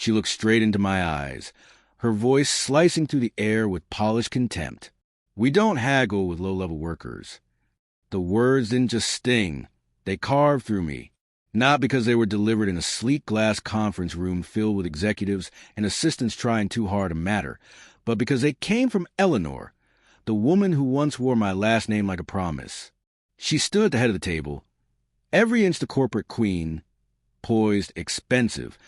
She looked straight into my eyes, her voice slicing through the air with polished contempt. "We don't haggle with low-level workers." The words didn't just sting, they carved through me. Not because they were delivered in a sleek glass conference room filled with executives and assistants trying too hard to matter, but because they came from Eleanor, the woman who once wore my last name like a promise. She stood at the head of the table, every inch the corporate queen, poised, expensive,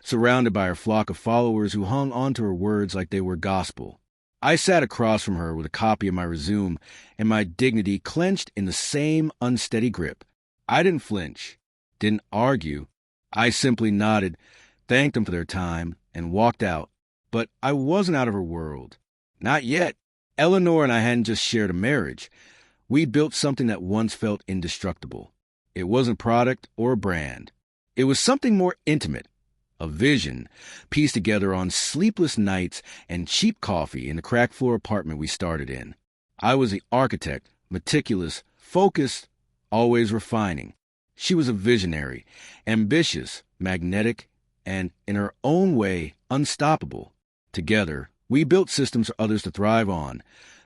surrounded by her flock of followers who hung onto her words like they were gospel. I sat across from her with a copy of my resume and my dignity clenched in the same unsteady grip. I didn't flinch, didn't argue. I simply nodded, thanked them for their time, and walked out. But I wasn't out of her world. Not yet. Eleanor and I hadn't just shared a marriage. We built something that once felt indestructible. It wasn't product or a brand. It was something more intimate, a vision, pieced together on sleepless nights and cheap coffee in the cracked floor apartment we started in. I was the architect, meticulous, focused, always refining. She was a visionary, ambitious, magnetic, and, in her own way, unstoppable. Together, we built systems for others to thrive on,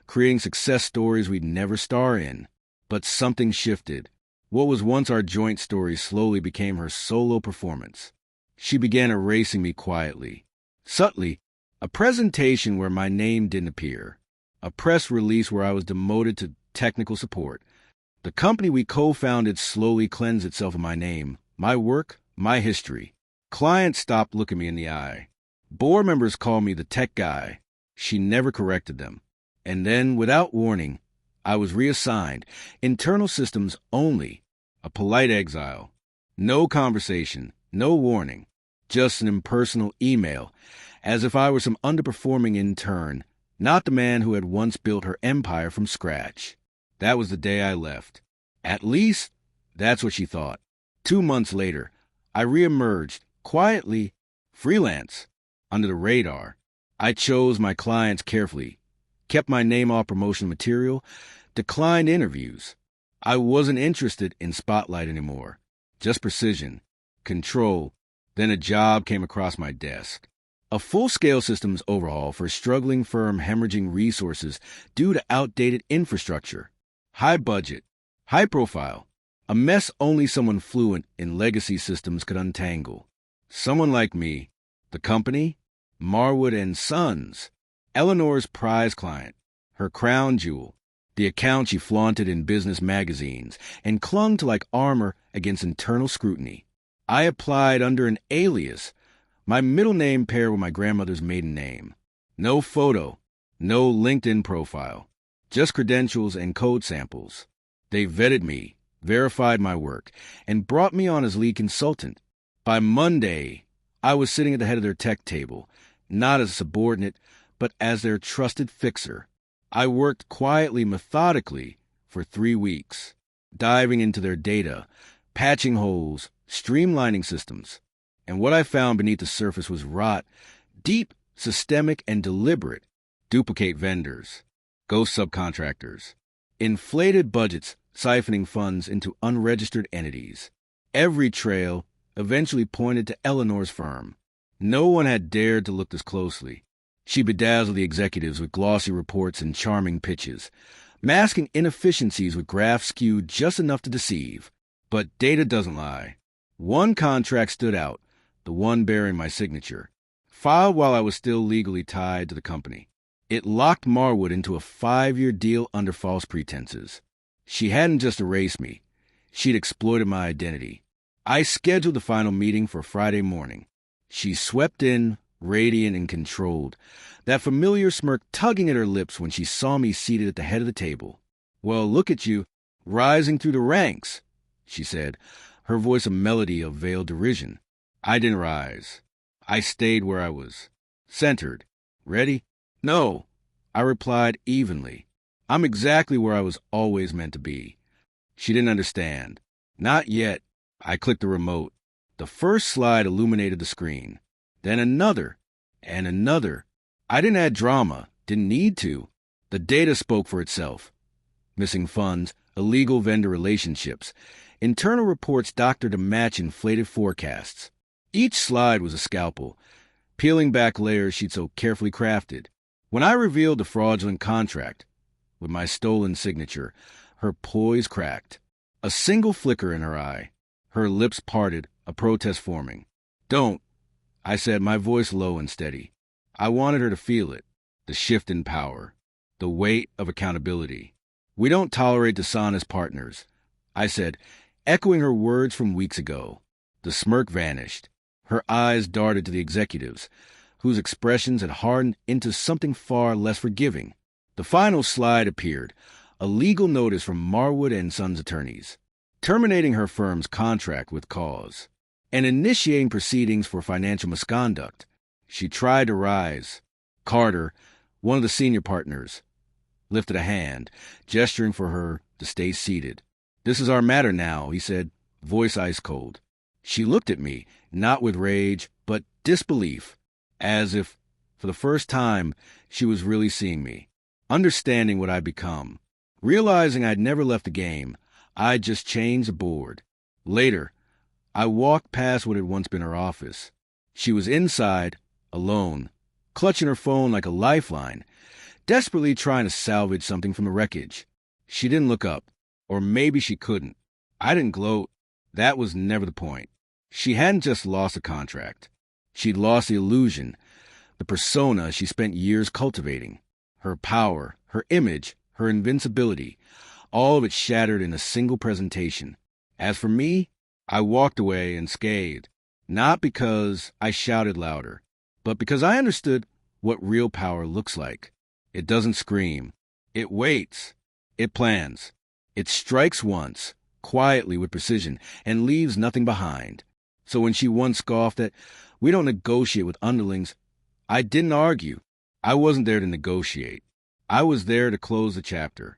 creating success stories we'd never star in. But something shifted. What was once our joint story slowly became her solo performance. She began erasing me quietly. Subtly, a presentation where my name didn't appear. A press release where I was demoted to technical support. The company we co-founded slowly cleansed itself of my name, my work, my history. Clients stopped looking me in the eye. Board members called me the tech guy. She never corrected them. And then, without warning, I was reassigned. Internal systems only. A polite exile. No conversation, no warning. Just an impersonal email, as if I were some underperforming intern, not the man who had once built her empire from scratch. That was the day I left. At least, that's what she thought. 2 months later, I reemerged, quietly, freelance, under the radar. I chose my clients carefully, kept my name off promotion material, declined interviews. I wasn't interested in spotlight anymore. Just precision, control. Then a job came across my desk. A full-scale systems overhaul for a struggling firm hemorrhaging resources due to outdated infrastructure. High budget, high profile, a mess only someone fluent in legacy systems could untangle. Someone like me, the company, Marwood and Sons, Eleanor's prize client, her crown jewel, the account she flaunted in business magazines and clung to like armor against internal scrutiny. I applied under an alias, my middle name paired with my grandmother's maiden name. No photo, no LinkedIn profile. Just credentials and code samples. They vetted me, verified my work, and brought me on as lead consultant. By Monday, I was sitting at the head of their tech table, not as a subordinate, but as their trusted fixer. I worked quietly, methodically, for 3 weeks, diving into their data, patching holes, streamlining systems. And what I found beneath the surface was rot, deep, systemic, and deliberate. Duplicate vendors. Ghost subcontractors, inflated budgets siphoning funds into unregistered entities. Every trail eventually pointed to Eleanor's firm. No one had dared to look this closely. She bedazzled the executives with glossy reports and charming pitches, masking inefficiencies with graphs skewed just enough to deceive. But data doesn't lie. One contract stood out, the one bearing my signature, filed while I was still legally tied to the company. It locked Marwood into a 5-year deal under false pretenses. She hadn't just erased me. She'd exploited my identity. I scheduled the final meeting for Friday morning. She swept in, radiant and controlled, that familiar smirk tugging at her lips when she saw me seated at the head of the table. "Well, look at you, rising through the ranks," she said, her voice a melody of veiled derision. I didn't rise. I stayed where I was. Centered. Ready? "No," I replied evenly. "I'm exactly where I was always meant to be." She didn't understand. Not yet. I clicked the remote. The first slide illuminated the screen. Then another. And another. I didn't add drama. Didn't need to. The data spoke for itself. Missing funds, illegal vendor relationships, internal reports doctored to match inflated forecasts. Each slide was a scalpel. peeling back layers she'd so carefully crafted. When I revealed the fraudulent contract with my stolen signature, her poise cracked. A single flicker in her eye. Her lips parted, a protest forming. "Don't," I said, my voice low and steady. I wanted her to feel it, the shift in power, the weight of accountability. "We don't tolerate dishonest partners," I said, echoing her words from weeks ago. The smirk vanished. Her eyes darted to the executives, whose expressions had hardened into something far less forgiving. The final slide appeared, a legal notice from Marwood and Sons attorneys, terminating her firm's contract with cause and initiating proceedings for financial misconduct. She tried to rise. Carter, one of the senior partners, lifted a hand, gesturing for her to stay seated. "This is our matter now," he said, voice ice cold. She looked at me, not with rage, but disbelief, as if, for the first time, she was really seeing me, understanding what I'd become. Realizing I'd never left the game, I'd just changed the board. Later, I walked past what had once been her office. She was inside, alone, clutching her phone like a lifeline, desperately trying to salvage something from the wreckage. She didn't look up, or maybe she couldn't. I didn't gloat. That was never the point. She hadn't just lost a contract. She'd lost the illusion, the persona she spent years cultivating. Her power, her image, her invincibility, all of it shattered in a single presentation. As for me, I walked away unscathed, not because I shouted louder, but because I understood what real power looks like. It doesn't scream. It waits. It plans. It strikes once, quietly with precision, and leaves nothing behind. So when she once scoffed that we don't negotiate with underlings, I didn't argue. I wasn't there to negotiate. I was there to close the chapter.